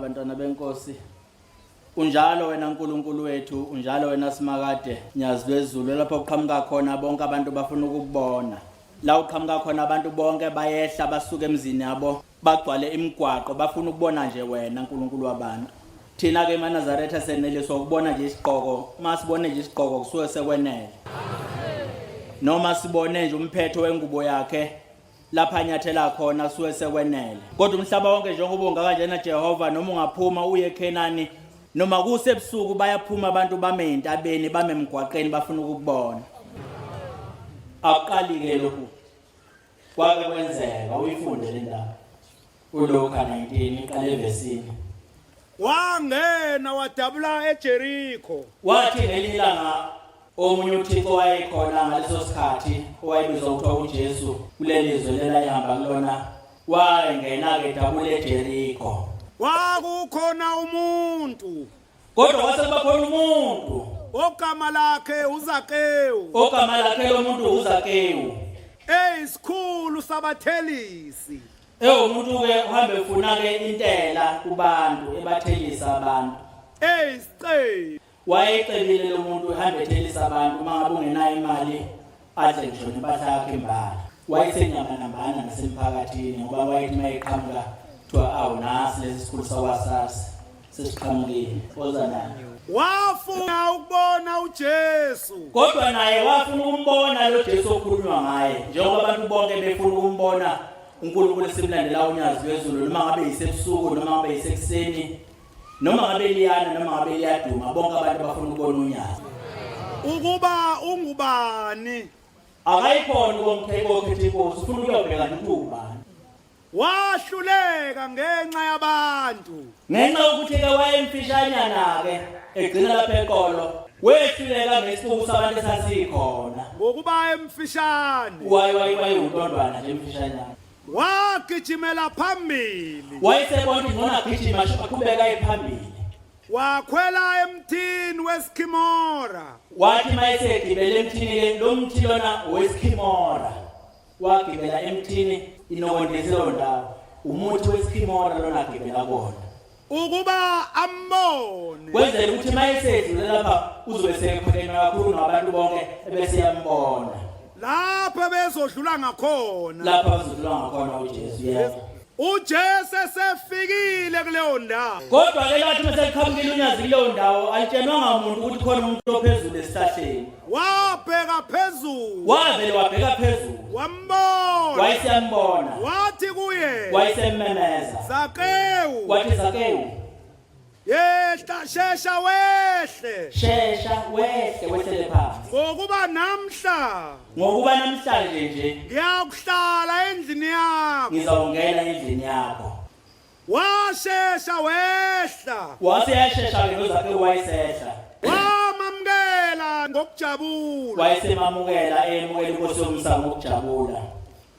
bantwana benkosi. Unjalo wena uNkulunkulu wethu, unjalo wena Simakade, Nyazi lwezulu lapho uqhamuka khona bonke abantu bafuna ukukubona. La uqhamuka khona abantu bonke bayehla basuka emzini yabo, bagcwale imigwaqo bafuna ukubona nje wena uNkulunkulu wabantu. Thina ke eNazaretha seneliswa ukubona nje isiqhoko, masibone nje isiqhoko kusuke sekwenele. Noma sibone nje umphetho wengubo yakhe lapha nyathela khona suke sekwenele. Kodwa umhlaba wonke njengoba ungaka njena Jehova noma ungaphuma uye eKhenani noma kusebusuku bayaphuma abantu bame entabeni bame emgwaqeni bafuna ukubona. Akuqali-ke lokhu kwake kwenzeka uyifunde le ndaba uLuka 19 iqale evesini. Wangena wadabula eJerikho. Wathi ngelinye ilanga omunye uThixo wayekhona ngaleso sikhathi owayebizwa kuthiwa uJesu kuleli zwe lelayihamba kulona wayengena-ke edabula eJerikho. Kwakukhona umuntu Kodwa kwase kuba khona umuntu ogama lakhe uZakewu. ogama lakhe lo muntu uZakewu. Isikhulu sabathelisi. Umuntu-ke uhambe efuna-ke intela kubantu ebathelisa abantu. Isicebi. Wayecebile lo muntu uhambe ethelisa abantu uma ngabe ungenayo imali adle ngisho nempahla yakhe imbala. Wayesenyamanambana nasemphakathini ngoba wayethi uma eqhamuka kuthiwa awu nasi lesi sikhulu sakwasasi sesiqhamukile oza naye. Wafuna ukubona uJesu. Kodwa naye wafuna ukumbona lo Jesu okhulunywa ngaye njengoba abantu bonke befuna ukumbona uNkulunkulu esimlandela unyazi lwezulu noma ngabe yisebusuku noma ngabe yisekuseni noma ngabe liyana noma ngabe liyaduma bonke abantu bafuna ukubona unyazi. Ukuba ungubani? Akayikhona ukomkheko okhethe inkosi ufuna ukuyobheka nje ubani. Wahluleka ngenxa yabantu. Ngenxa yokuthi-ke wayemfishanyana-ke egcina lapha eqolo wehluleka ngesibuku sabantu esasikhona Ngokuba emfishane. wayeyiwuntondwana nje emfishanyana. Wagijimela phambili. Wayesebona ukuthi ngona agijima aqhubeka ephambili. Wakhwela emthini weSkhimora. Wathi mayesegibela emthini-ke lo mthi lona weSkhimora. Wagibela emthini inokondezelo ndawo umuthi weSkhimora lona agibela kona. Ukuba ambone. Kwenzela ukuthi mayesedlule lapha uzobe sekhona kakhulu nabantu bonke ebese yambona. Lapha bezodlula ngakhona. Lapha bazodlula ngakhona uJesu yebo. uJesu esefikile kuleyo ndawo. Kodwa-ke lathi meseliqhamukile unyazi kuleyo ndawo alitshenwanga muntu ukuthi khona umuntu ophezulu esihlahleni. Wabheka phezulu. Wavele wabheka phezulu. Wambona. Wayesembona. Wathi kuye. Wayesemmemeza. Zakewu. Wathi Zakewu. Yehla shesha wehle. Shesha wehlele phansi. Ngokuba namhlanje nje ngiyakuhlala endlini yakho. ngizawungena endlini yakho. Washesha wehla. Wase yashesha-ke noZakewu wayesehla. Wamamukela ngokujabula. Wayesemamukela emukela inkosi yomsamo ngokujabula.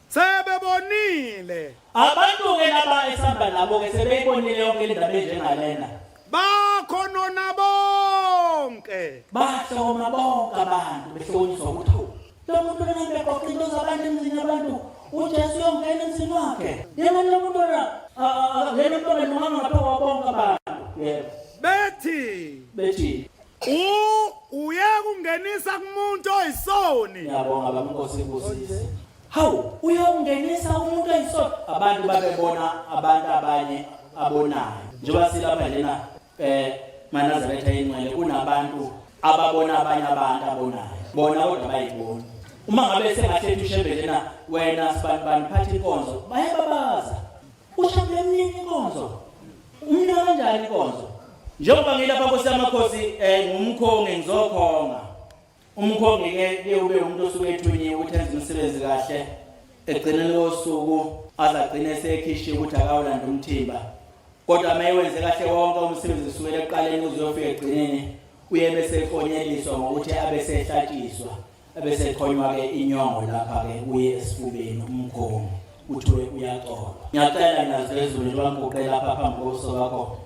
Sebebonile. Abantu-ke laba esihamba nabo-ke sebeyibonile yonke le ndaba enjengalena. Bakhona bonke. Bahloma bonke abantu behlokoniswa ukuthi lo muntu lona beqoqa into zabantu emzini yabantu uJesu uyongena emzini wakhe. Yena lo muntu lona ngena mntwana noma ngapha kwabonke abantu. Yebo. Bethi uye kungenisa kumuntu oyisoni. Ngiyabonga baba inkosi ibusise. Hawu uyongenisa umuntu oyisoni. Abantu babebona abantu abanye abonayo. Njengoba silapha lena Manazaretha ingcwele kunabantu ababona abanye abantu abonayo. Bona kodwa bayibona. Uma ngabe sengathethe ushembelena wena sibanibani phatha inkonzo bayababaza. Ushambe emnini inkonzo. Umnika kanjani inkonzo? Njengoba ngilapha Nkosi yamakhosi ngumkhongi ngizokhonga. Umkhongi-ke ube umuntu osuke ethunyiwe ukuthi enze umsebenzi kahle. Egcineni kosuku azagcine esekhishiwe ukuthi akawulanda umthimba. Kodwa mayewenze kahle wonke umsebenzi kusukela ekuqaleni uzofika egcineni uye bese ekonyeliswa ngokuthi abese ehlatshiswa abese ekhonywa-ke inyongo lapha-ke uye esifubeni umkhongi kuthiwe uyacolwa. Ngiyacela nyazi lezulu njengoba ngiguqe lapha phambi kobuso bakho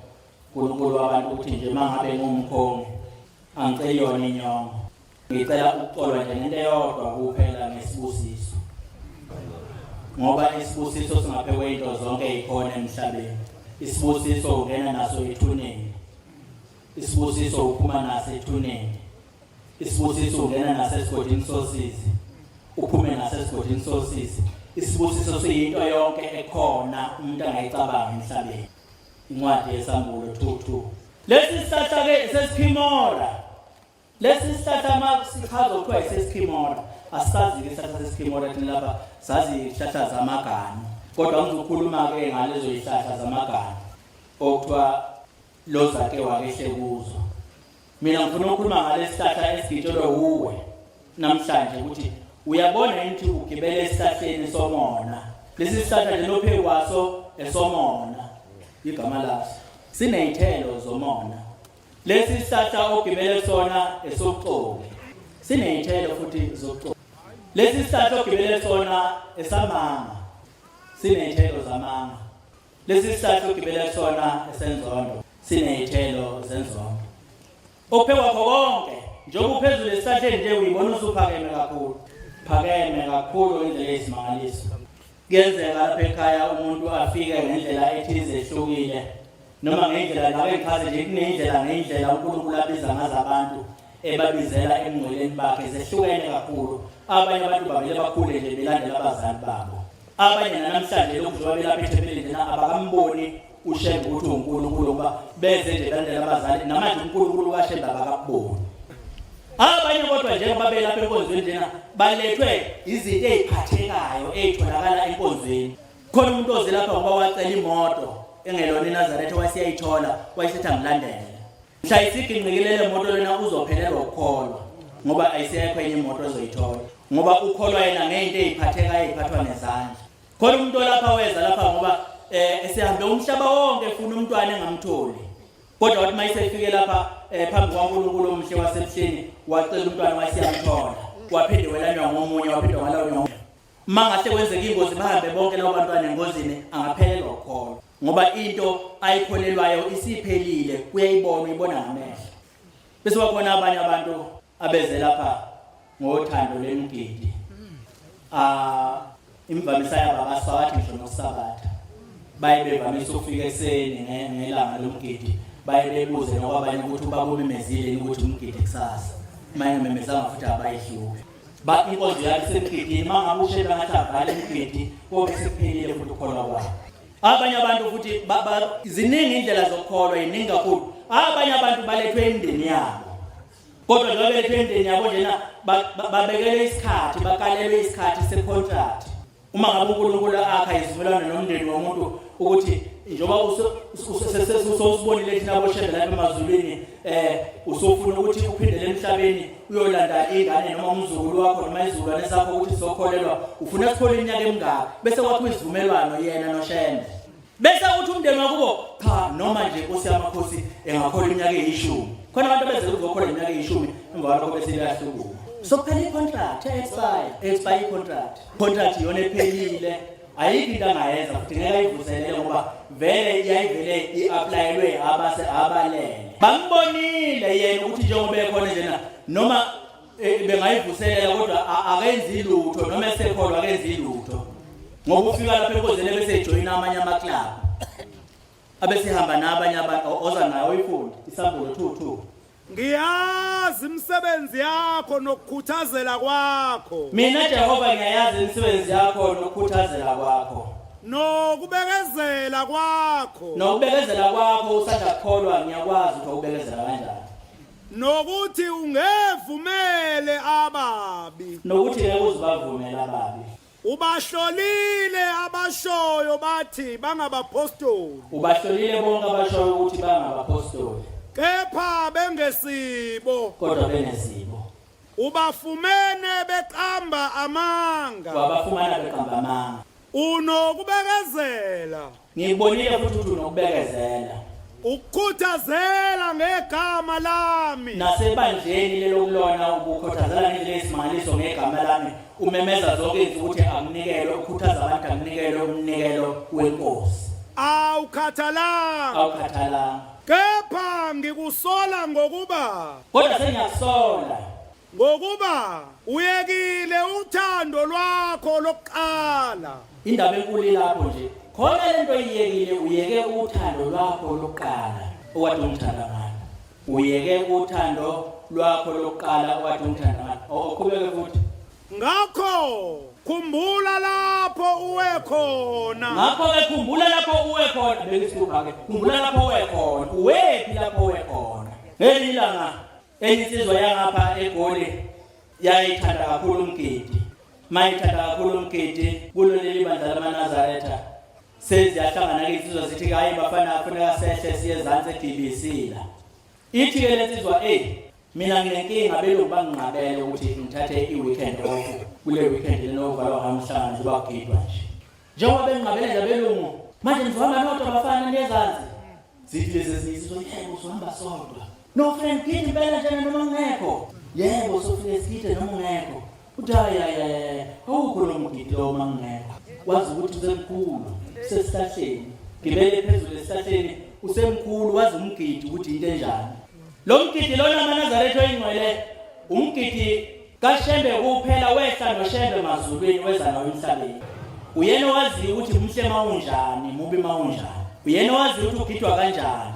uNkulunkulu wabantu ukuthi nje uma ngabe ngumkhongi angiceli yona inyongo. Ngicela ukucolwa nje ngento eyodwa kuphela ngesibusiso. Ngoba isibusiso singaphekwe into zonke ey'khona emhlabeni. Isibusiso ungena naso ethuneni. Isibusiso uphuma naso ethuneni. Isibusiso ungena naso esigodini sosizi. Uphume naso esigodini sosizi. Isibusiso siyinto yonke ekhona umuntu angayicabanga emhlabeni. Incwadi yesambulo 2:2. Lesi sihlahla-ke seSkhimora. Lesi sihlahla masichaza ukuthiwa iseSkhimora. Asazi-ke isihlahla seSkhimora thina lapha sazi isihlahla zamaganu. Kodwa ngizokhuluma-ke ngalezo zihlahla zamaganu okuthiwa lozake wakehle kuzo. Mina ngifuna ukukhuluma ngalesihlahla esigitshelwe uwe namhlanje ukuthi uyabona into ugibele esihlahleni somona. Lesi sihlahla nje lophe kwaso esomona igama laso. Sineyithelo zomona. Lesi sihlahla ogibele sona esoxolo. Sineyithelo futhi zoxolo. Lesi sihlahla ogibele sona esamanga. Sineyithelo zamanga. Lesi sihlahla ogibele sona esenzondo. Sineyithelo zenzondo. Ophekwa konke njengoba uphezulu esihlahleni nje uyibona usuphakeme kakhulu. Phakeme kakhulu indlela esimangaliso. Kuyenzeka lapha ekhaya umuntu afike ngendlela ethize ehlukile noma ngendlela la echaze nje kunendlela uNkulunkulu abiza ngazo abantu ebabizela emngcweleni bakhe zehlukene kakhulu. Abanye abantu bavele bakhule nje belandela abazali babo. Abanye namhlanje lokhu njengoba belapha ethempelini njena abakamboni uShembe ukuthi uNkulunkulu ngoba beze nje belandela abazali namanje uNkulunkulu kaShembe abakaboni. Abanye kodwa njengoba belapha enkonzweni njena balethwe izinto eziphathekayo ezitholakala enkonzweni. Khona umuntu ozelapha ngoba wacela imoto engelona iNazaretha wasiyayithola wayisetha ngilandela. Mhla isiginqikelele imoto lena uzophelelwa ukukholwa ngoba ayisisekho enye imoto ezoyithola. Ngoba ukholwa yena ngento eziphathekayo eziphathwa nezandla. Khona umuntu olapha weza lapha ngoba esihambe umhlaba wonke efuna umntwana engamtholi. Kodwa wathi mayisefike lapha phambi kwaNkulunkulu omhle wasemhleni wacela umntwana wasiyamthola. Waphinde welanywa ngomunye waphinde walanywa. Mangahle kwenzeka ingozi bahambe bonke labo bantwana engozini angaphelelwa ukukholwa. Ngoba into ayikholelwayo isiphelile uyayibona ngamehlo. Bese wakhona abanye abantu abeze lapha ngothando lemgidi. Imvamisa yababasa wathi ngisho noSabatha. Bayebevamisa ukufika ekseni ngelanga lomgidi. Bayebebuze nokwabanye ukuthi ubabumemezile ukuthi umgidi kusasa. Manje memezanga futhi abayihlubi. Ba inkonzo yakhe semgidini mangabe uShembe ngathi avale umgidi konke sekuphelile futhi ukholwa kwakhe. Abanye abantu futhi ziningi indlela zokukholwa yiningi kakhulu. Abanye abantu balethwe endeni yabo. Kodwa njengoba belethwe endeni yabo njena babekele isikhathi bakalelwe isikhathi secontract. Uma ngabe uNkulunkulu akha isivumelwano nomndeni womuntu ukuthi njengoba usosibonile thina boShembe lapha emazulwini usofuna ukuthi uphindele emhlabeni uyolanda ingane noma umzukulu wakho noma izulwane zakho ukuthi sokholelwa ufuna ukuthola iminyaka emingaka bese kwakho isivumelwano yena noShembe. Bese uthi umndeni wakubo cha noma nje Nkosi yamakhosi engakhola iminyaka e10. Khona abantu beze ukuzokhola iminyaka e10 emva kwalokho bese liyahlukuma. Sokuphela icontract expire contract yona ephelile ayikho into angayenza futhi ngeke ayivuselele ngoba vele iyayivele iapplyelwe abalele. Bambonile yena ukuthi njengoba ekhona njena noma bengayivuselela kodwa akenzi lutho noma esekholwa akenzi lutho. Ngoba ufika lapha enkonzweni bese ejoyina amanye amaclub. Abesihamba nabanye abantu oza nayo ifundi isambulo 22. Ngiyazi imisebenzi yakho nokukhuthazela kwakho. Mina Jehova ngiyayazi imisebenzi yakho nokukhuthazela kwakho. Nokubekezela kwakho. Nokubekezela kwakho usanda kukholwa ngiyakwazi ukuthi ubekezela kanjani. Nokuthi ungevumele ababi. Nokuthi ngeke uzibavumele ababi. Ubahlolile abashoyo bathi bangabapostoli. Ubahlolile bonke abashoyo ukuthi bangabapostoli. Kepha bengesibo. Kodwa benesibo. Ubafumene beqamba amanga. Wabafumana beqamba amanga. Unokubekezela. Ngibonile futhi ukuthi unokubekezela. Ukukhuthazela ngegama lami. Nasebandleni lelokulona ukukhuthazela ngendlela esimangaliso ngegama lami. Umemeza zonke izinto ukuthi akunikelwe ukukhuthaza abantu akunikelwe umnikelo wenkosi. Awukhathalanga. Kepha ngikusola ngokuba. Kodwa sengiyakusola. Ngokuba uyekile uthando lwakho lokuqala. Indaba enkulu lapho nje. Khona lento oyiyekile uyeke uthando lwakho lokuqala okade umthanda ngalo. Uyeke uthando lwakho lokuqala okade umthanda ngalo. Oqhubeke futhi. Ngakho khumbula lapho uwe khona. Ngakho ke khumbula lapho uwe khona. Bengisipha ke. Khumbula lapho uwe khona. Uwephi lapho uwe khona? Ngelilanga enisizwa yangapha eGoli yayithanda kakhulu umgidi. Mayithanda kakhulu umgidi kulo leli bandla lamaNazaretha. seziyahlangana ke insizwa zithi hayi bafana kufuneka sehle siye ezantsi eDBC la. Ithi ke lensizwa mina nginenkinga belungu banginqabele ukuthi ngithathe i-weekend off. Kule weekend lenovala hamhlanje bagidwa nje. Njengoba benginqabele nje belungu manje ngizohamba nodwa bafana nezansi. Zithi lezi zinsizwa uzohamba sodwa. No friend kid impela njena noma ngekho. Yebo sofike sikide noma ungekho. Uthi hayi awukhuluma ngidi lo mangekho. Wazi ukuthi usemkhulu sesihlahleni. Gibele phezulu esihlahleni usemkhulu wazi umgidi ukuthi into enjani. Lo mgidi lona amaNazaretha oyingcwele umgidi kaShembe kuphela wehla noShembe mazulwini weza nawo emhlabeni. Uyena wazi ukuthi umhle mawunjani mubi mawunjani. Uyena wazi ukuthi ugidwa kanjani.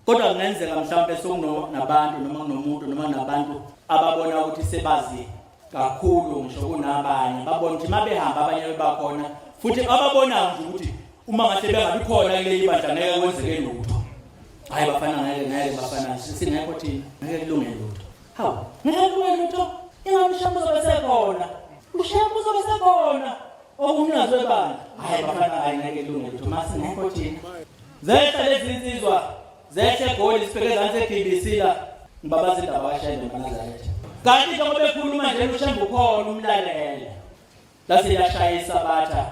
Kodwa kungenzeka mhlawumbe sokunabantu noma kunomuntu noma nabantu ababona ukuthi sebazi kakhulu ngisho kunabanye babona ukuthi mabehamba abanye bakhona futhi ababona nje ukuthi uma ngahle bengabi khona kuleli bandla ngeke kwenzeke lutho. Hayi bafana ngeke bafana singekho thina ngeke kulungele lutho. Hawu ngeke kulungele lutho ingamshambo zobesekhona ushambo zobesekhona okumnazwe bani. Hayi bafana hayi ngeke kulungele lutho mase ngekho thina. Zehla lezi insizwa zehle goli sibheke ezantsi eDBC la ngibabaza indaba kaShembe eNazaretha. Kanti njengoba bekhuluma nje uShembe ukhona umlalele. Lase yashayisa batha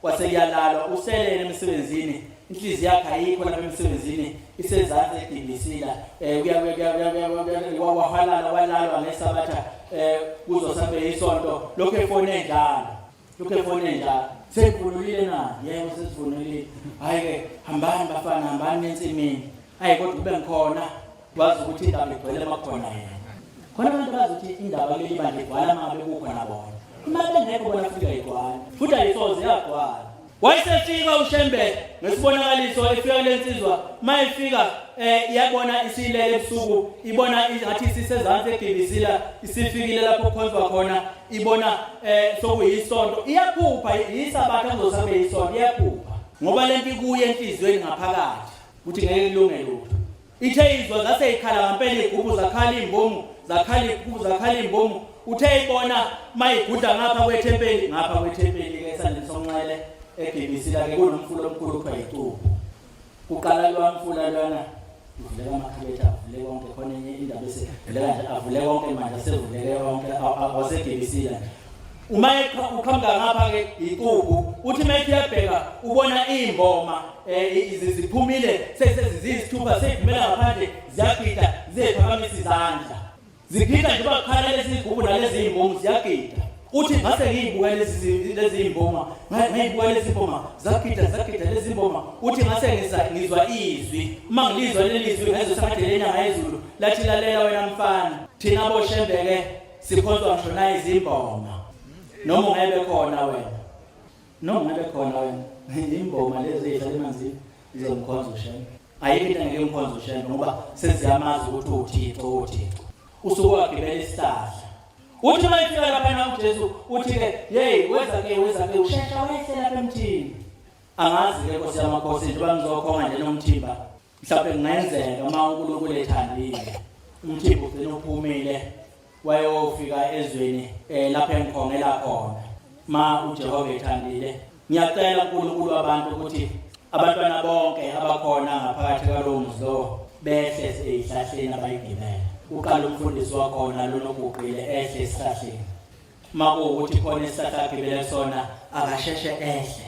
waseyalala uselele emsebenzini inhliziyo yakhe ayikho lapha emsebenzini isezantsi eDBC la wahalala walala ngesabatha kuzosambe isonto lokho efone njalo sekhululile na yebo sesivunulile hayi ke hambani bafana hambani ensimini hayi kodwa kube ngikhona wazi ukuthi indaba igcwele makhona yena khona abantu bazi ukuthi indaba leli bandla igcwala mabe kukhona bona imali engekho bona fika igcwala futhi ayisoze yagcwala. Wayesefika uShembe ngesibonakaliso efika lensizwa mayifika iyabona isilele ebusuku ibona ngathi isisezantsi eDBC la isifikile lapho kukhonzwa khona ibona sokuyisonto iyaphupha yisabatha kuzosabe isonto iyaphupha ngoba lento kuye enhlizweni ngaphakathi ukuthi ngeke kulungele lutho. Ithe izwa zase ikhala ngempela igubhu zakhala imbomu uthe ibona mayiguda ngapha kwethempeli ke esandleni sonxele eDBC la ke kunomfula omkhulu kuthiwa yiCubu. Kuqala lo mfula lwana uvuleka amakhabetha avuleka konke khona enye indaba esevuleka nje avuleka konke manje sevuleka konke awaseDBC la. Uma uqhamuka ngapha ke iCubu uthi mayithi yabheka ubona imboma iziphumile sesizizithupha sezivumela ngaphandle ziyagida zephakamisa izandla zigida nje bakhala lezi igubhu nalezi imbomu ziyagida. Uthi ngase ngiyibuka lezi imboma ngayibuka lezi imboma zagida lezi imboma uthi ngase ngizwa izwi uma ngilizwa leli izwi ngezwe samadele ngayizulu lathi lalela wena mfana thina boShembe ke sikhonzwa ngisho na izimboma noma ungebe khona wena imboma lezi ehlala emanzini izomkhonza uShembe ayikho into ngeke umkhonza uShembe ngoba seziyamazi ukuthi uThixo usuke wagibela isihlahla. Uthi mayifika lapha na uJesu uthi ke weza ke ushesha wehle lapha emthini. Angazi ke Nkosi yamakhosi njengoba ngizokhonga nje nomthimba mhlawumbe kungenzeka uma uNkulunkulu ethandile umthimba ugcina uphumile wayofika ezweni lapha engikhongela khona ma uJehova ethandile. Ngiyacela uNkulunkulu abantu ukuthi abantwana bonke abakhona ngaphakathi kwalowo mzo behle ezihlahleni abayigibela. Uqala umfundisi wakhona lonokuqile ehle esihlahleni makuwukuthi khona isihlahla agibele sona akasheshe ehle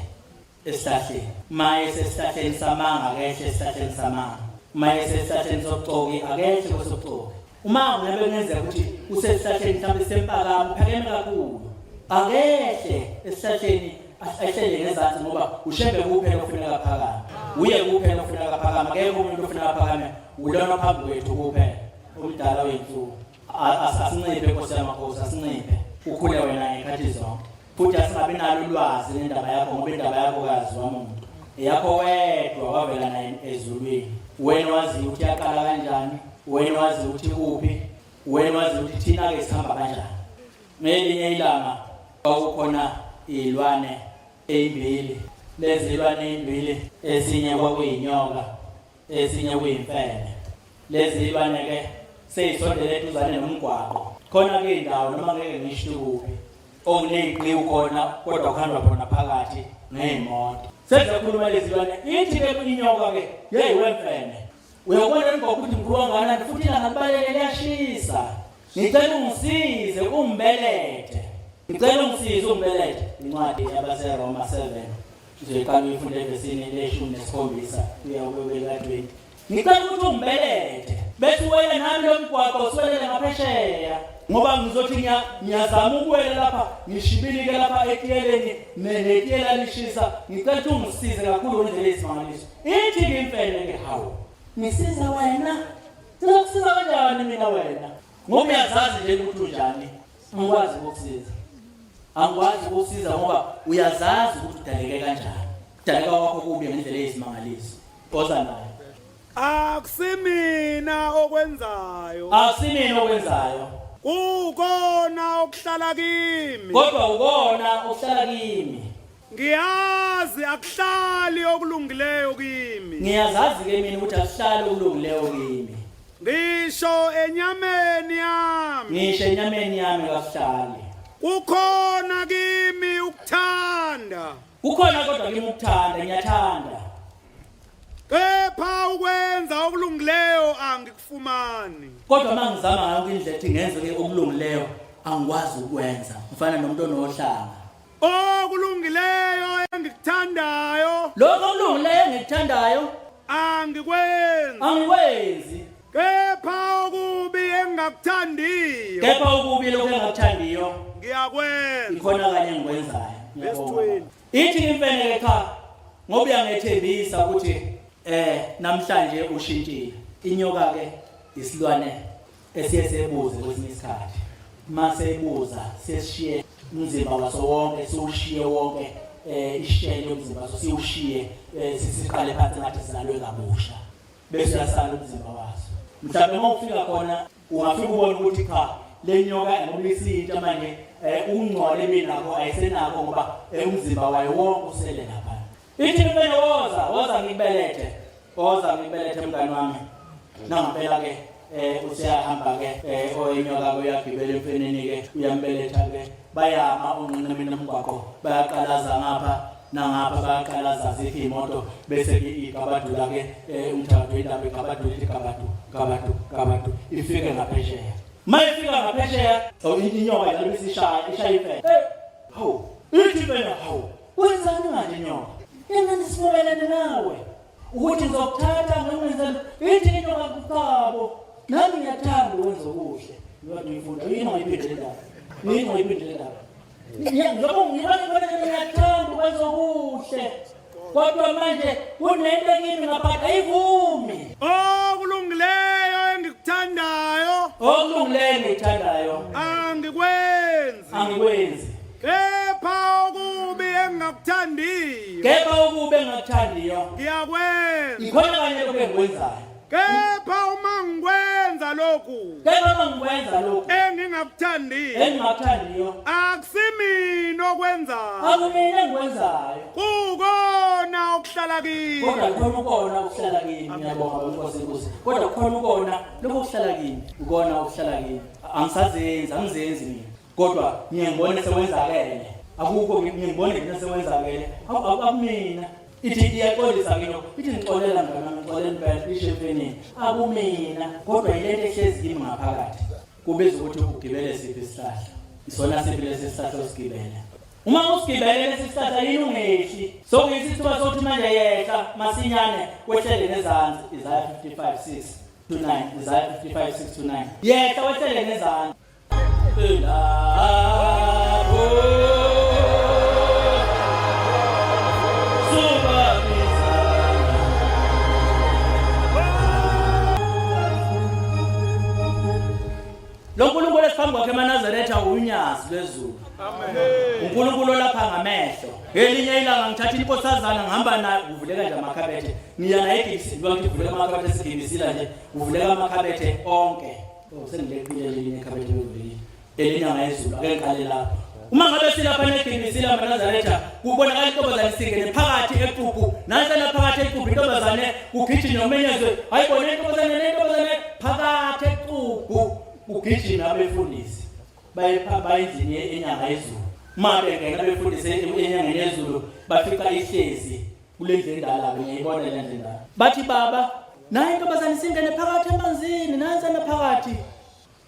esihlahleni maye sesihlahleni samanga akehle esihlahleni samanga maye sesihlahleni sobucoki akehle kwesobucoki. Uma ngabe kungenzeka ukuthi usesihlahleni mhlawumbe sempakamo phakeme kakhulu akehle esihlahleni ahlele ngezantsi ngoba uShembe kuphela ofuneka phakame uye kuphela ofuneka phakame akekho umuntu ofuneka phakame ulona phambi kwethu kuphela umdala wethu. Asinciphe Nkosi yamakhosi asinciphe ukhule wena ngekhathi zonke futhi asingabi nalo ulwazi nendaba yakho ngoba indaba yakho kaziwa umuntu yakho wedwa wavela naye ezulwini. Wena wazi ukuthi yaqala kanjani, wena wazi ukuthi kuphi, wena wazi ukuthi thina ke sihamba kanjani. Ngelinye ilanga kwakukhona izilwane ezimbili. Lezi zilwane ezimbili esinye kwakuyinyoka esinye kuyimfene. Lezi zilwane ke seyisondele eduzane nomgwaqo khona ke indawo noma ngeke ngisho kuphi ongeyiqhiwu khona kodwa kuhanjwa khona phakathi ngeyimoto sezakhuluma lezilwane ithi ke inyoka ke yeyiwemfene uyabona ngokuthi mkhulu kangakanani futhi ilanga libalele liyashisa ngicela ungisize umbelethe ngicela ungisize umbelethe incwadi yabaseRoma 7 ngizoyiqala uyifunde evesini le-17 kuya kweka-20 ngicela ukuthi umbelethe bese wena nami lo mgwaqo usiwelele ngaphesheya ngoba ngizothi ngiyazama ukuwela lapha ngishibilike lapha etiyeleni netiyela lishisa ngicela ukuthi ungisize kakhulu ngendlela eyisimangaliso ithi-ke imfene-ke hawu ngisiza wena sizokusiza kanjani mina wena ngoba uyazazi nje ukuthi unjani angikwazi angikwazi ukusiza ngoba uyazazi ukuthi udaleke kanjani udaleka wakho kubi ngendlela eyisimangaliso oza nayo akusimina okwenzayo ukona okuhlala kimi kodwa ukona okuhlala kimi ngiyazi akuhlali okulungileyo kimi ngiyazazi ke mina ukuthi akuhlali okulungileyo kimi ngisho enyameni yami kakuhlali kukhona kimi ukuthanda kukhona kodwa kimi ukuthanda ngiyathanda kepha ukwenza okulungileyo angikufumani kodwa mangizama ngayo indlela ethi ngenze ke okulungileyo angikwazi ukwenza ngifana nomuntu onohlanga okulungileyo engikuthandayo lokho okulungileyo engikuthandayo angikwenzi kepha okubi engingakuthandiyo lokho engingakuthandiyo ngiyakwenza ikhona kanye engikwenzayo ithi imfene cha ngoba uyangethembisa ukuthi namhlanje ushintshile inyoka ke isilwane esiyesebuze kwesinye isikhathi mase ibuza sesishiye umzimba waso wonke siwushiye wonke ishele umzimba waso siwushiye sisiqale phansi ngathi sinalwe kabusha bese yasala umzimba waso mhlawumbe uma ufika khona ungafika ubone ukuthi cha le nyoka ngoba isintsha manje ungcwale binakho ayisenakho ngoba umzimba wayo wonke usele lapha ithi imfene woza ngikubelethe mngani wami nangempela ke usiyahamba ke oyinyoka uyagibela emfeneni ke uyambeletha ke bayama unqinqemeni nomgwaqo bayaqalaza ngapha nangapha bayaqalaza zikho imoto bese ke igabadula ke umthathu indaba igabadu ifike ngaphesheya mayifika ngaphesheya inyoka yalo isishaya imfene hawu ithi imfene hawu wenzani manje inyoka engani sivumelane nawe ukuthi ngizokuthatha ngimenzele ithi inyoka kukhabo nami ngiyathanda ukwenza okuhle ngoba ngifunda yini ngoyiphindele ndaba ngiyathanda ukwenza okuhle kodwa manje kunento kimi ngaphandle ayivumi okulungileyo engikuthandayo angikwenzi kepha okubi engingakuthandiyo ngiyakwenza ikhona kanye lokho engikwenzayo kepha uma ngikwenza lokhu engingakuthandiyo akusimina okwenzayo akumina engikwenzayo kukona okuhlala kimi kodwa kukhona ngiyabonga inkosi kodwa kukhona lokho okuhlala kimi ukona okuhlala kimi angizenzi mina kodwa ngiyengibona sekwenzakele akukho ngiyengibona mina sekwenzakele akumina ithi iyaqolisa kino ithi ngixolela mngani ngixolela impela ishefeni akumina kodwa ilento ehlezi kimi ngaphakathi kubeza ukuthi ugibele siphi isihlahla isona siphi lesi sihlahla osigibele uma usigibele lesi sihlahla yini ungehli sokuyisithuba sokuthi manje yehla masinyane wehlele nezansi Isaiah 55:6-9 Isaiah 55:6-9 yehla wehlele nezansi lo nkulunkulu esiphambi kwakhe eManazaretha unyazi lwezulu unkulunkulu lapha ngamehlo ngelinye ilanga ngithatha inkosazana ngihamba nayo kuvuleka nje amakhabethe ngiya naye egibisini bathi kuvuleka amakhabethe esigibisila nje kuvuleka amakhabethe onke sengilekile elinye ikhabethe livulile elinyanga yezulu ake ngiqale lapho uma ngabe silapha negibisila eManazaretha kubonakala intombazane isingene phakathi eqhubu nansana phakathi eqhubu intombazane kugijima umenyezwe ayibone intombazane phakathi eqhubu ugijima abefundisi bayindini enyanga yezulu mabe ngena befundise enyangeni yezulu bafika ihlezi kule ndlela endala ngiyibona le ndlela bathi baba naye intombazane singene phakathi emanzini nansana phakathi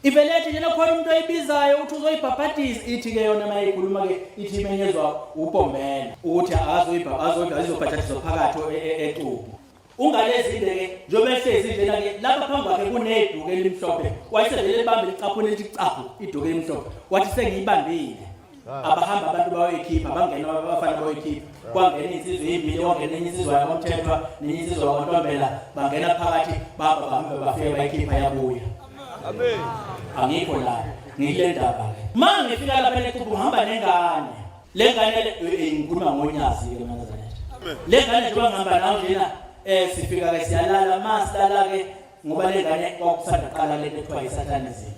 ivelethi njena khona umuntu oyibizayo uthi uzoyibhabhadisa ithi ke yona mayikhuluma ke ithi imenyezwa uPombela ukuthi azobhabhadisa phakathi ecubu ungalezinde ke njobe ehlezi indlela ke lapha phambi kwakhe kuneduku elimhlophe wayesevele libambe licaphu lethi caphu iduku elimhlophe wathi sengiyibambile abahamba abantu bayoyikhipha bangena abafana bayoyikhipha kwangena insizwe ezibili wangena insizwe yakomthethwa nensizwe yakontombela bangena phakathi bahamba bafike bayikhipha yabuya amen angikho la ngile ndaba ke mangifika lapha eCubu ngihamba nengane lengane ngikhuluma ngonyasi ke Nazareth lengane njengoba ngihamba nayo njena sifika ke siyalala masilala ke ngoba lengane kwakusanda qala lento ekuthiwa isatanism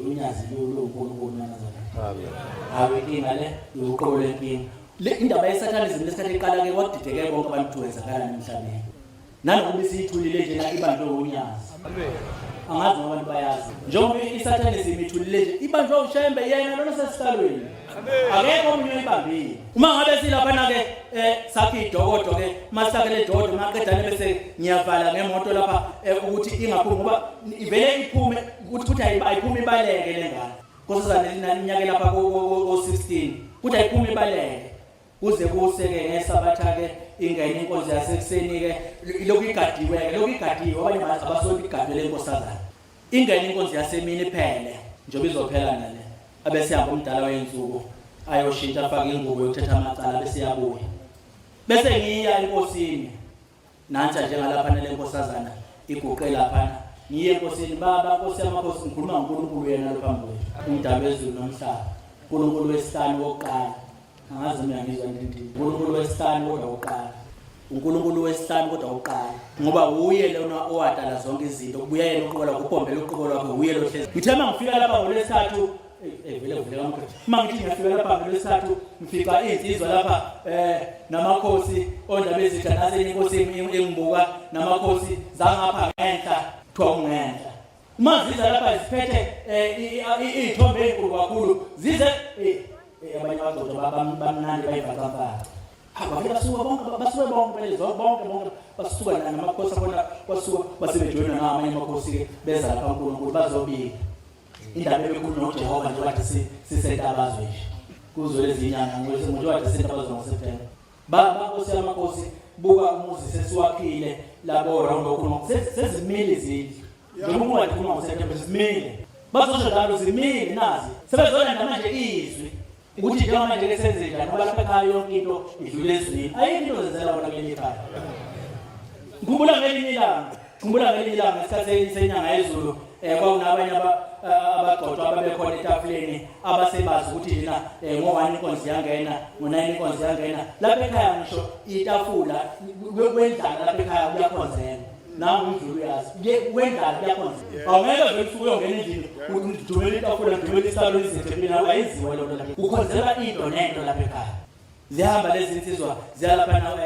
unyazi loNkulunkulu Nazareth awekinga le uqobo lenkinga le indaba yesatanism lesikhathi eqala ke kwadideke bonke abantu wenzakala emhlabeni nanokuba siyithulile nje la ibandla unyazi amen angazi abantu bayazi njengoba isatanism ithulile nje ibanjwe uShembe yena lona sesikalweni akekho omunye oyibambile uma ngabe silapha na ke sakhi idokodo ke masakele idokodo maqedane bese ngiyavala ngemoto lapha ukuthi ingaphumi ngoba ivele iphume ukuthi ayiphume ibaleke lengane kusizana iminyaka lapha ko16 ukuthi ayiphume ibaleke kuze kuseke ngesabatha ke ingane inkonzo yasekuseni ke lokhu igadiwe abanye abasoli igadwe lenkosazana ingane inkonzo yasemini iphele njobe izophela nale abese hamba umdala wenzuko ayoshintsha afaka ingubo yokuthetha amacala bese yabuya bese ngiya enkosini nantsha njengalapha nelenkosazana iguqe lapha ngiye enkosini baba Nkosi yamakhosi ngikhuluma ngoNkulunkulu yena laphambi kwethu umdaba wezulu nomhlaba uNkulunkulu wesihlanu wokuqala angazi mina ngizwa into uNkulunkulu wesihlanu kodwa wokuqala uNkulunkulu wesihlanu kodwa wokuqala ngoba uye lona owadala zonke izinto kubuya yena uqobo kuPombela uqobo lwakhe uye lo hlezi ngithe mangifika lapha ngolesithathu vele ngamkhosi mangithi ngiyafika lapha ngolesithathu ngifika insizwa lapha namakhosi ondaba ezitha nase inkosi engibuka namakhosi zangapha ngenhla kuthiwa ungenhla uma ziza lapha ziphethe iy'thombe enkulu kakhulu zize abanye abazoba bamnandi bayivaqamfaka abafika basuke bonke bonke basuka namakhosi abona basuka basebejoyina namanye amakhosi ke beza lapha uNkulunkulu bazobika indaba ebekhulu noJehova nje wathi sisentabazwe nje kuzo lezi inyanga nje wathi sisentabazwe ngoSeptember baba Nkosi yamakhosi buka umuzi sesiwakhile labo round okhuluma sezimile izindlu njengoba wathi uma ngoSeptember zimile bazosho njalo zimile nazi sebezolanda manje izwi ukuthi njengoba manje ke senze njani ngoba lapha ekhaya yonke into idlule ezwini ayikho into zenzela bona kule ekhaya ngikhumbula ngelinye ilanga isikhathi senyanga yezulu kwakunabanye abagcotshwa ababekhona etafuleni abasebazi ukuthi yena ngo1 inkonzo yangena ngo9 inkonzo yangena lapha ekhaya ngisho itafula kwendlala lapha ekhaya kuyakhonzela nawe umdlulu uyazi kwendlala kuyakhonzela awungeke vele usuke uyongena endlini udumele itafula udumele isalo izithebeni ayiziwe lona ukhonzela into nento lapha ekhaya zihamba lezi insizwa ziyalapha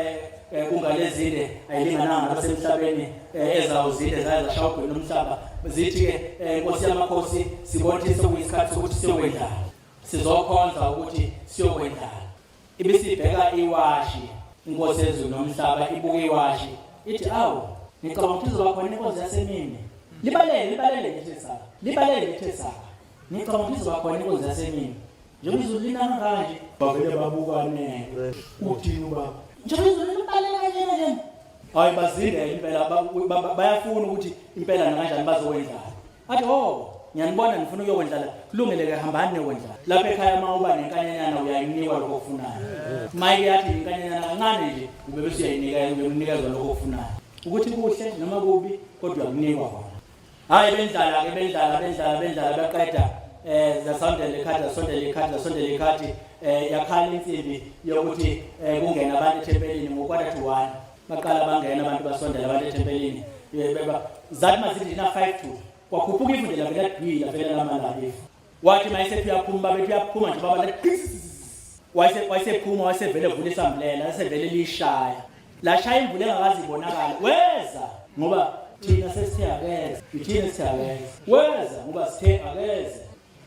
kungalezinde ayilingananga nasemhlabeni ezawuzinde zayashaya ugwini nomhlaba zithi ke Nkosi yamakhosi sibonile sokuyisikhathi sokuthi siyokwendlala sizokhonza ukuthi siyokwendlala ibisibheka iwashi inkosi yezulu nomhlaba ibuka iwashi ithi awu ngicabanga ukuthi izobakhona inkonzo yasemini libalele ngethesa ngicabanga ukuthi izobakhona inkonzo yasemini njengoba izulu linana kanje bavele babukane uthini ubaba njengoba izulu libalela kanje hayi bazinde impela bayafuna ukuthi impela kanjani bazowendlala athi ngiyanibona ngifuna ukuyokwendlala kulungile ke hambani niyokwendlala lapha ekhaya uma uba nenkanyanyana uyayinikwa lokho okufunayo mayike yathi inkanyanyana kancane nje ube bese uyayinikezwa lokho okufunayo ukuthi kuhle noma kubi kodwa uyakunikwa khona hayi bendlala baqeda zasondela ikhathi yakhala insimbi yokuthi kungena abantu ethempelini ngo1:15 baqala bangena abantu basondela abantu ethempelini zathi mazithi na 5 to kwakhuphuka ifundela vele ladwila vele lamalabifu wathi mayisethi uyaphuma babethu uyaphuma nje baba wayesephuma wasevele vula isambulela wasevele lishaya lashaya imvula engakazi ibonakala weza ngoba thina sesithe akeze weza ngoba sithe akeze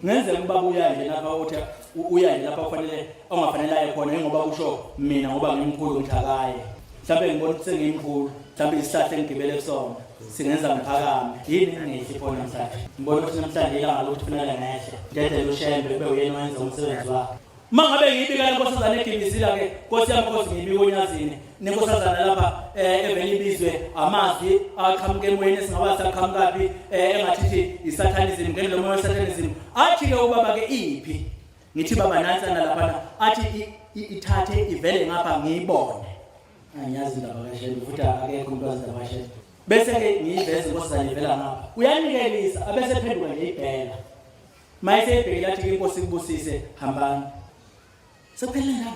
ngenzeka ubaba uya nje lapha uthi uya lapha kufanele ongafanele khona ngoba kusho mina ngoba ngimkhulu ngithakaye mhlawumbe ngibona ukuthi sengimkhulu mhlawumbe isihlahla engigibele kusona singenza ngiphakame yini ngihle khona mhlawumbe ngibona ukuthi namhlanje ilanga lokuthi kufanele ngehle ndedele ushembe kube uyena wenza umsebenzi wakhe mangabe ngiyibika lenkosazana egibisila ke Nkosi yami Nkosi ngiyibika unyazini nenkosazana lapha evele ibizwe amazwi aqhamuke emoyeni singawazi aqhamukapi engathi isatanism ngelo moya wesatanism athi ke ubaba ke iphi ngithi baba nansana lapha athi ithathe ivele ngapha ngiyibone anyazi ndaba kahle futhi akekho umuntu wazi ndaba kahle bese ke ngiyiveze inkosazana ivela ngapha uyanikelisa abese phenduka ngiyibhela mayise ibhela athi inkosi kubusise hambani sekuphelele la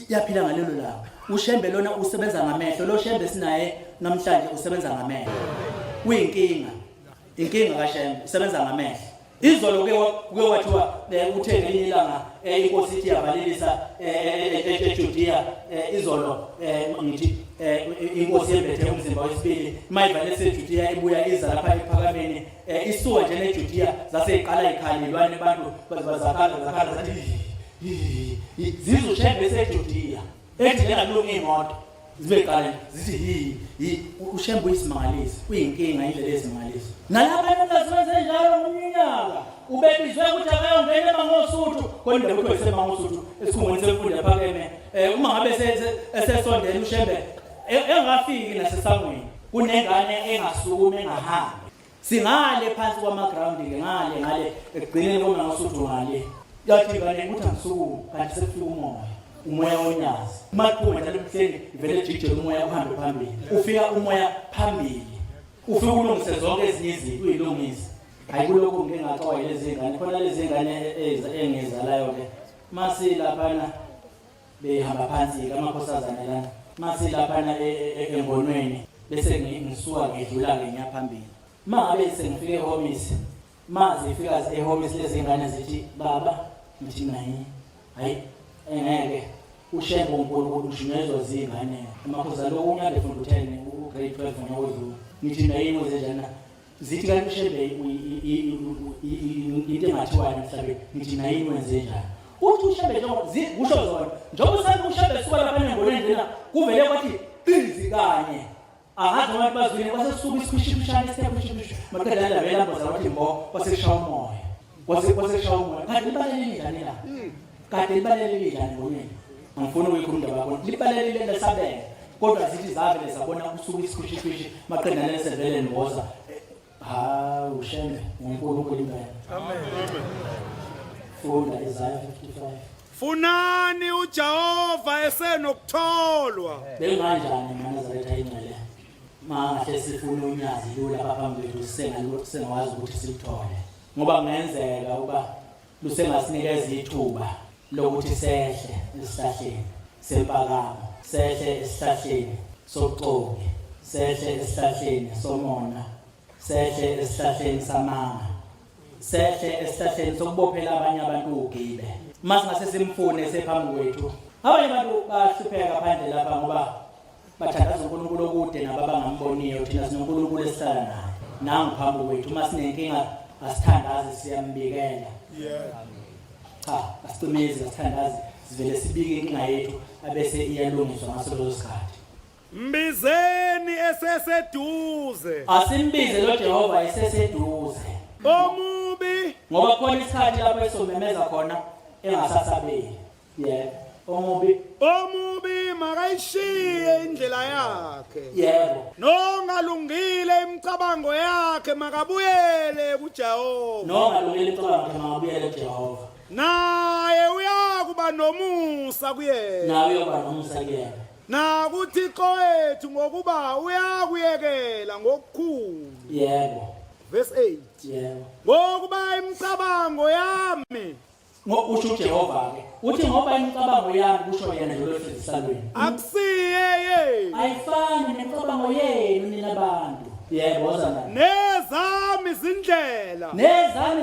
yaphila ngalelo la ushembe lona usebenza ngamehlo lo shembe sinaye namhlanje usebenza ngamehlo uyinkinga inkinga kaShembe usebenza ngamehlo izolo ke wathiwa uthe ngelinye ilanga inkosi ithi yavalelisa eJudiya izolo ngithi inkosi yembethe umzimba wesibili mayivalelisa eJudiya ibuya iza lapha ephakameni isuka nje neJudiya zaseyiqala ikhalelwane abantu bazakhala zathi zizoshembe eseJudiya ethi njengalungu imoto zibe qala zithi ushembe uyisimangaliso uyinkinga indlela ezimangalisa nalapha nasebenza njalo ngomnyaka ubebizwe ukuthi akayongena eMangosuthu kodwa ukuthi eseMangosuthu esikhungweni semfundo yaphakeme uma ngabe esesondela ushembe engafiki nasesangweni kunengane engasukumi engahambi singale phansi kwamaground ke ngale ekugcineni koMangosuthu ngale yathi ngane ukuthi angisuku kanti sekufika umoya onyazi makuba njalo emhleni ivele jijela umoya uhambe phambili ufika umoya phambili ufika ulungise zonke ezinye izinto uyilungise hayi kuloko ngingaxoxa lezi ngane khona lezi ngane engezalayo ke masi laphana behamba phansi kamakhosazana lana masi laphana engonweni bese ngisuka ngidlula ngenyaphambili mangabe sengifike ehomisi mazi ifika ehomisi lezi ngane zithi baba ngithi nayi hayi engeke ushembe uNkulunkulu ushimezwa zingane amakhosazana lo unyaka efunda 10 ugrade 12 ngiyodlula ngithi nayi mozenjana zithi kanti ushembe into engathiwa emhlabeni ngithi nayi wenze njani uthi ushembe kusho zona njengoba usanda ushembe suka lapha engolweni njena kuvele kwathi qizi kanye angazi abantu bazwini kwasesuka isikhwishikushana isikhwishikushana maqedala la vela mboza wathi mbo kwaseshaya umoya kwaseshaya umoya kanti libalelile njani la kanti libalelile njani ngomini angifuni ukuyikhuluma bakho libalelile lesabele kodwa zithi zavele zabona usuku isikhwishikushi maqedala lesevele niboza ushembe uNkulunkulu impela amen funda Isaiah 55 funani uJehova esenokutholwa benganjani manazaretha ingcele mangahle sifuna unyazi lula lapha phambili sengawazi ukuthi sikuthole ngoba ngenzeka uba lusengasinikeza ithuba lokuthi sehle esihlahleni sempakamo sehle esihlahleni soxoki sehle esihlahleni somona sehle esihlahleni samanga sehle esihlahleni sokubophela abanye abantu ugibe masingase simfune sephambi kwethu abanye abantu bahlupheka phandle lapha ngoba bathandaza uNkulunkulu okude nababa ngamboniyo thina sinoNkulunkulu esihlala naye nangu phambi kwethu masinenkinga asithandaze siyambikela cha asicimezi asithandaze sivele sibike inkinga yethu abese iyalungiswa ngaso leso sikhathi mbizeni eseseduze asimbize lo Jehova eseseduze omubi ngoba khona isikhathi lapho esomemeza khona engasasabeli omubi makayishiye indlela yakhe yebo nongalungile imicabango yakhe makabuyele kuJehova nongalungile imicabango yakhe makabuyele kuJehova naye uyakuba nomusa kuyena naye uyoba nomusa kuyena nakuThixo wethu ngokuba uyakuyekela ngokukhulu yebo verse 8 yebo ngokuba imicabango yami usho uJehova ke uthi ngoba imicabango yami kusho yena njalo ezisalweni akusiyeye ayifani nemicabango yenu nina bantu yebo wazana nezami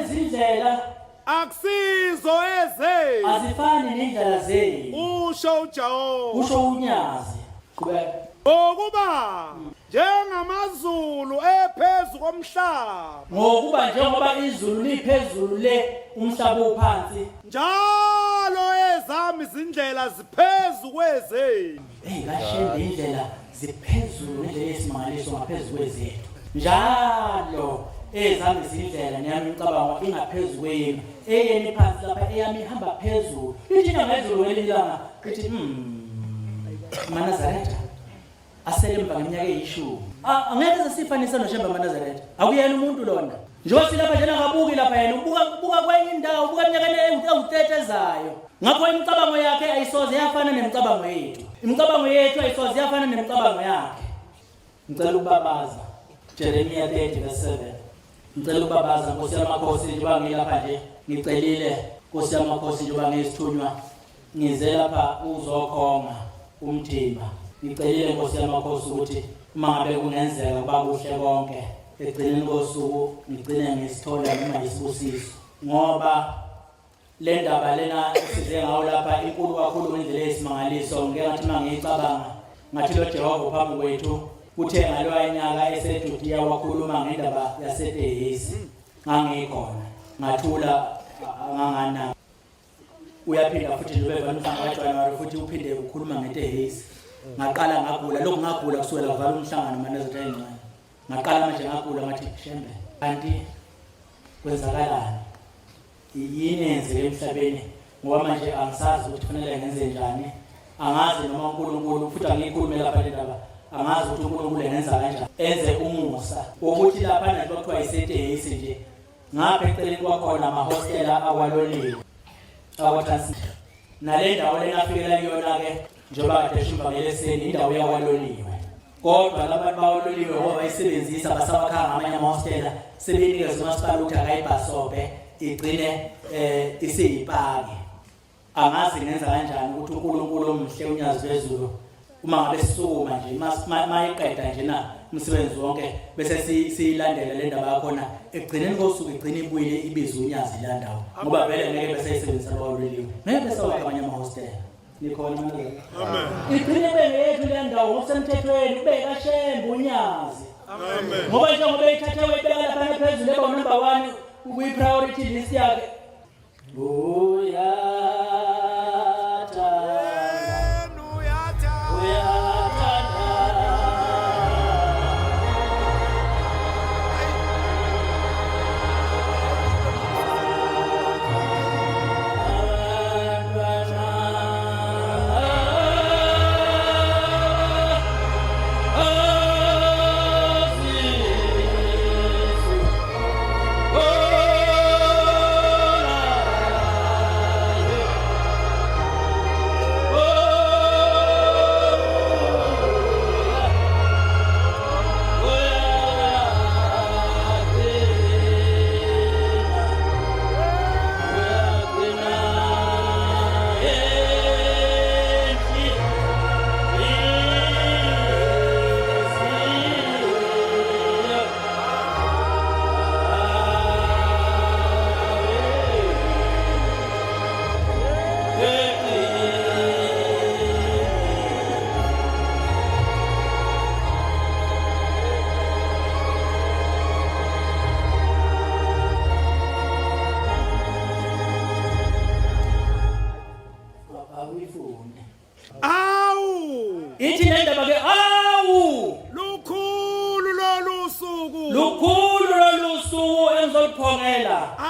izindlela akusizo ezenu azifani nendlela zenu usho uJehova usho unyazi qhubeka ngokuba njengamazulu ephezulu komhlaba ngokuba njengoba izulu liphezulu le umhlaba uphansi njalo ezami izindlela ziphezu kwezenu. Kashembe indlela ziphezulu ngendlela yesimangaliso ngaphezulu kwezethu. Njalo ezami izindlela neyami imicabango ingaphezulu kweyenu. Eyeni phansi lapha eyami ihamba phezulu. Lithi ngezulu ngelilanga lithi Manazaretha asele emva ngeminyaka eyishumi. Angeke sesifanise noShembe Manazaretha. Akuyena umuntu lona. Njengoba silapha njena ngabuki lapha yena ubuka kwenye indawo ubuka iminyaka ewu-30 ezayo. Ngakho imicabango yakhe ayisoze yafana nemicabango yethu. Imicabango yethu ayisoze yafana nemicabango yakhe. Ngicela ukubabaza Jeremiya 30:7. Ngicela ukubabaza Nkosi yamakhosi njengoba ngilapha nje ngicelile Nkosi yamakhosi njengoba ngisithunywa ngize lapha uzokhonga umthimba. Ngicelile Nkosi yamakhosi ukuthi uma ngabe kungenzeka kuba kuhle konke egcineni kosuku ngigcine ngisithola noma ngisibusiso ngoba le ndaba lena size ngawo lapha inkulu kakhulu indlela yesimangaliso ngeke ngathi mangiyicabanga ngathi lo Jehova phambi kwethu kuthe ngaloya nyaka eseJudiya wakhuluma ngendaba yaseDehesi ngangikhona ngathula ngangana uyaphinda futhi nje beva umhlangano kaJanuary futhi uphinde ukukhuluma ngeDehesi ngaqala ngagula lokhu ngagula kusukela kuvala umhlangano Manazaretha encane ngaqala manje ngagula ngathi Shembe kanti kwenzakalani yini yenzeke emhlabeni ngoba manje angisazi ukuthi kufanele ngenze njani angazi noma uNkulunkulu futhi angiyikhulume lapha le ndaba angazi ukuthi uNkulunkulu engenza kanjani enze umusa ukuthi lapha nje kwakuthiwa iseDehesi nje ngapha eceleni kwakhona amahostela awaloliwe awatransit nale ndawo lena afikela kuyona-ke njengoba kade shumba ngeleseni indawo yakwaloliwe kodwa labantu bawaloliwe ngoba bayisebenzisa basabakhanga amanye amahostela sebeyinikeza umasipala ukuthi akayibhasobhe igcine isiyipaki angazi ngenza kanjani ukuthi uNkulunkulu omhle unyazi lwezulu uma ngabe sisukuma nje mayiqeda nje na umsebenzi wonke bese siyilandela le ndaba yakhona egcineni kosuku igcine ibuyile ibiza unyazi la ndawo ngoba vele ngeke bese isebenzisa abawololiwe ngeke bese wakamanye amahostela nikhona amen igcine bengeyethu le ndawo ngokusemthethweni kubeka Shembe unyazi amen ngoba njengoba ithathe wayibeka lapha phezulu eba number 1 ukuyi priority list yakhe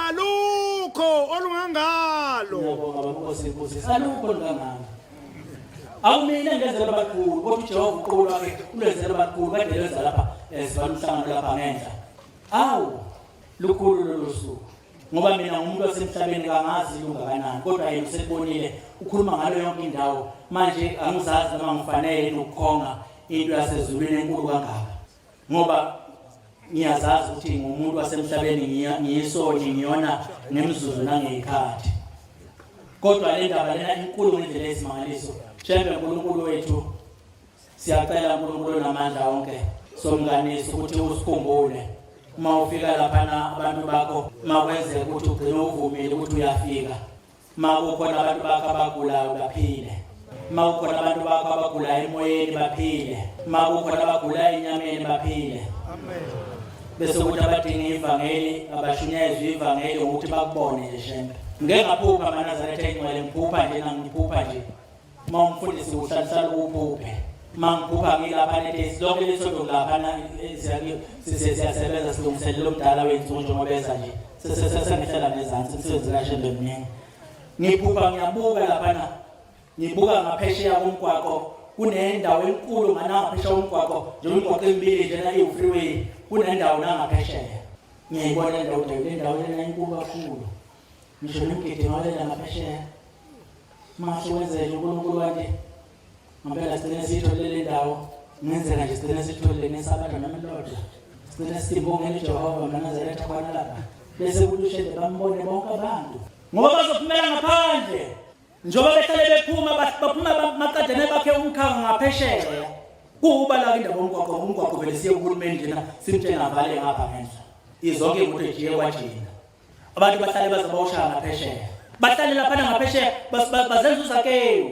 alukho olungangalo alukho olungangalo awumina ngezelo bakhulu kodwa uJehova uqobo lwakhe ulwezelo bakhulu kade lenza lapha ezibala umhlangano lapha ngenhla lukhulu lolu suku ngoba mina ngumuntu wasemhlabeni kangazi lungakanani kodwa yena uselibonile ukhuluma ngalo yonke indawo manje angizazi noma ngifanele ukukhonga into yasezulwini enkulu kangaka ngoba ngiyazazi ukuthi ngumuntu wasemhlabeni ngiyisoni ngiyona ngemzuzu nangeyikhathi kodwa le ndaba lena inkulu ngendlela yesimangaliso Shembe uNkulunkulu wethu siyacela uNkulunkulu namandla wonke somnganisi ukuthi usikhumbule uma ufika lapha abantu bakho makwenze ukuthi ugcine uvumile ukuthi uyafika makukhona abantu bakho abagulayo baphile makukhona abantu bakho abagulayo emoyeni baphile makukhona abagulayo enyameni baphile amen bese ukuthi abadinga ivangeli abashunyezwe ivangeli ukuthi bakubone nje shembe ngeke ngaphupha amaNazaretha engcwele ngiphupha nje nangiphupha nje uma umfundisi uhlalisana ukuphuphe mangiphupha ngilapha nethi lonke lesonto lapha siyasebenza silungiselela lo mdala wethu njengoba beza nje sesengihlela nezansi umsebenzi kaShembe mningi ngiphupha ngiyabuka lapha ngibuka ngaphesheya komgwaqo kunendawo enkulu nganaphesheya komgwaqo nje umgwaqo emibili nje na i-freeway kunendawo nangaphesheya ngiyibona le ndawo lena enkulu kakhulu ngisho nemgidingo lena ngaphesheya mase wenzele uNkulunkulu wathi ngempela sigcine siyitholile le ndawo ngenzeka nje sigcine siyitholile nesabatha namelodwa sigcine sibongela uJehova amaNazaretha khona lapha bese kuthi uShembe bambone bonke abantu ngoba bazophumela ngaphandle njengoba behlale bephuma baphuma maqedene bakhe umkhanga ngaphesheya kuba la indaba umgwaqo vele siye kuhulumeni njena simtshela vale ngapha ngenza izonke imoto ejiye kwajina abantu bahlale bazabawusha ngaphesheya bahlale lapha ngaphesheya bazenza uzakeyo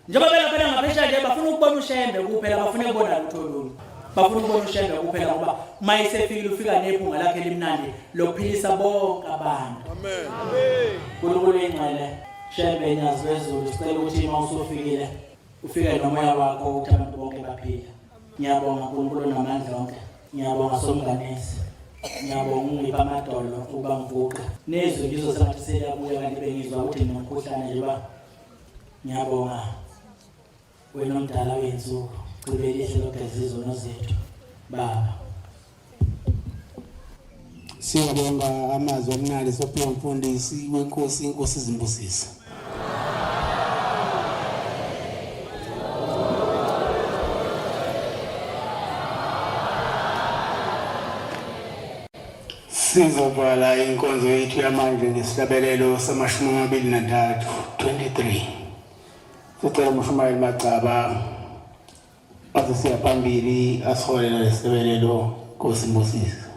njengoba belapha ngaphesheya nje bafuna ukubona uShembe kuphela bafuna ukubona uThululu bafuna ukubona uShembe kuphela ngoba mayisefikile ufika nephunga lakhe limnandi lokuphilisa bonke abantu Amen. uNkulunkulu engcwele Shembe Nyazi wezulu sicela ukuthi uma usufikile ufike nomoya wakho ukuthi abantu bonke baphile ngiyabonga uNkulunkulu namandla onke ngiyabonga somnganisi ngiyabonga ungipha amadolo ukuba ngivuka nezwi ngizo sengathi selabuya kanti bengizwa ukuthi nomkhuhlane nje ba ngiyabonga wena omdala wenzuko cibelihle lokugeza izono zethu baba Siyabonga amazwi amnandi sophiwa umfundisi wenkosi inkosi izimbusisa. Sizovala inkonzo yethu yamanje ngesihlabelelo sama-23 23. Sicela uMshumayeli Macaba asisiya phambili asiholele lesibelelo Nkosi Mbusisa.